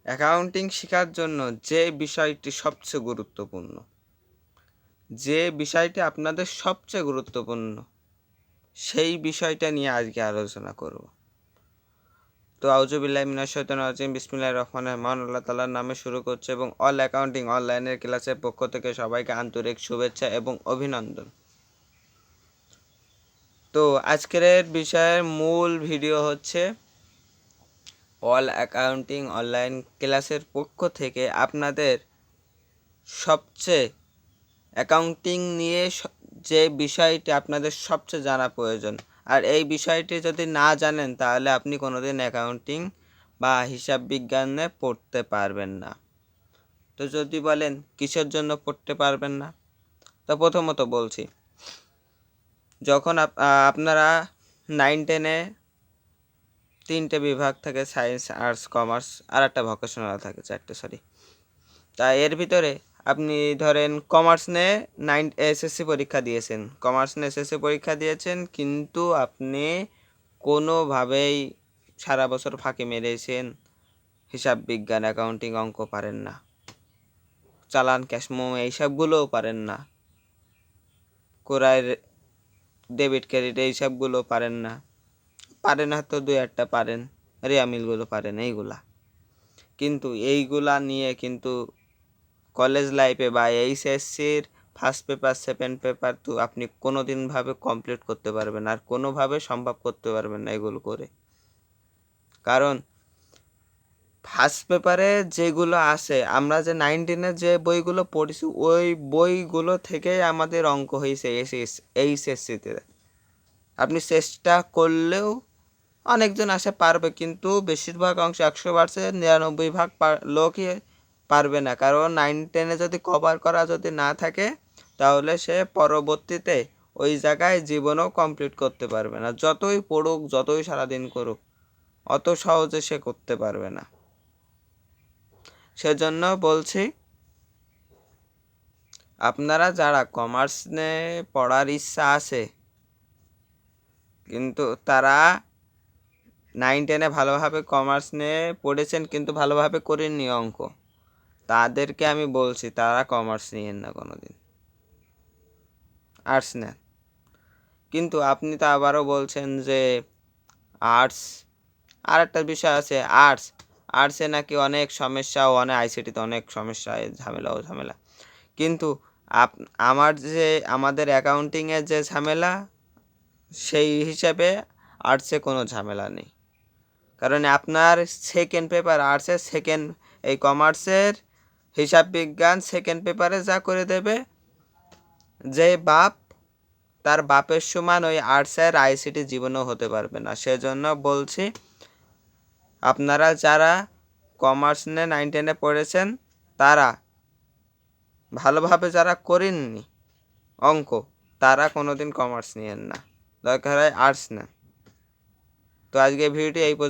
Accounting শেখার জন্য যে বিষয়টি সবচেয়ে গুরুত্বপূর্ণ, যে বিষয়টি আপনাদের সবচেয়ে গুরুত্বপূর্ণ, সেই বিষয়টা নিয়ে আজকে আলোচনা করব। তো আউযুবিল্লাহি মিনাশ শাইতানির রাজিম, বিসমিল্লাহির রহমানির রহিম। মহান আল্লাহ তাআলার নামে শুরু করছে এবং অল অ্যাকাউন্টিং অনলাইনের ক্লাসের পক্ষ থেকে সবাইকে আন্তরিক শুভেচ্ছা এবং অভিনন্দন। তো আজকের বিষয়ের মূল ভিডিও হচ্ছে অল অ্যাকাউন্টিং অনলাইন ক্লাসের পক্ষ থেকে আপনাদের সবচেয়ে অ্যাকাউন্টিং নিয়ে যে বিষয়টি আপনাদের সবচেয়ে জানা প্রয়োজন, আর এই বিষয়টি যদি না জানেন তাহলে আপনি কোনোদিন অ্যাকাউন্টিং বা হিসাব বিজ্ঞানে পড়তে পারবেন না। তো যদি বলেন কিসের জন্য পড়তে পারবেন না, তো প্রথমত বলছি, যখন আপনারা 9-10-এ 3টে বিভাগ থাকে, সায়েন্স, আর্টস, কমার্স, আর একটা ভোকেশনাল থাকে, 4টে, সরি। তা এর ভিতরে আপনি ধরেন কমার্স নিয়ে এসএসসি পরীক্ষা দিয়েছেন, কিন্তু আপনি কোনোভাবেই সারা বছর ফাঁকি মেরেছেন, হিসাব বিজ্ঞান, অ্যাকাউন্টিং, অঙ্ক পারেন না, চালান, ক্যাশমো এইসবগুলোও পারেন না, কোরায় ডেবিট ক্রেডিট এইসবগুলো পারেন না, হয়তো 2-1টা পারেন, রিয়ামিলগুলো পারেন, এইগুলা। কিন্তু এইগুলা নিয়ে কিন্তু কলেজ লাইফে বা এইচএসসির ফার্স্ট পেপার, সেকেন্ড পেপার তো আপনি কোনোদিনভাবে কমপ্লিট করতে পারবেন, আর কোনোভাবে সম্ভব করতে পারবেন না এগুলো করে। কারণ ফার্স্ট পেপারে যেগুলো আসে, আমরা যে 9-10-এর যে বইগুলো পড়েছি ওই বইগুলো থেকেই আমাদের অঙ্ক হয়েছে এইচএসসিতে। আপনি চেষ্টা করলেও অনেকজন আসে পারবে, কিন্তু বেশিরভাগ অংশ 100% 99% লোকই পারবে না। কারণ 9-10-এ যদি কভার করা যদি না থাকে তাহলে সে পরবর্তীতে ওই জায়গায় জীবনেও কমপ্লিট করতে পারবে না। যতই পড়ুক, যতই সারাদিন করুক, অত সহজে সে করতে পারবে না। সেজন্য বলছি, আপনারা যারা কমার্স নিয়ে পড়ার ইচ্ছা আছে কিন্তু তারা 9-10-এ ভালোভাবে কমার্স নিয়ে পড়েছেন কিন্তু ভালোভাবে করেননি অঙ্ক, তাদেরকে আমি বলছি তারা কমার্স নিয়েন না কোনোদিন, আর্টস নেন। কিন্তু আপনি তো আবারও বলছেন যে আর্টস, আর একটা বিষয় আছে, আর্টসে নাকি অনেক সমস্যা, ও অনেক আইসিটিতে অনেক সমস্যা, ঝামেলা। কিন্তু আমাদের অ্যাকাউন্টিংয়ের যে ঝামেলা, সেই হিসাবে আর্টসে কোনো ঝামেলা নেই। কারণ আপনার সেকেন্ড পেপার আর্টসের এই কমার্সের হিসাব বিজ্ঞান সেকেন্ড পেপারে যা করে দেবে, যে তার বাপের সমান ওই আর্টসের আইসিটি জীবনেও হতে পারবে না। সেজন্য বলছি, আপনারা যারা কমার্স নিয়ে 9-10-এ পড়েছেন তারা ভালোভাবে যারা করেননি অঙ্ক, তারা কোনোদিন কমার্স নিয়েন না, দরকার হয় আর্টস নেন। তো আজকে ভিডিওটি এই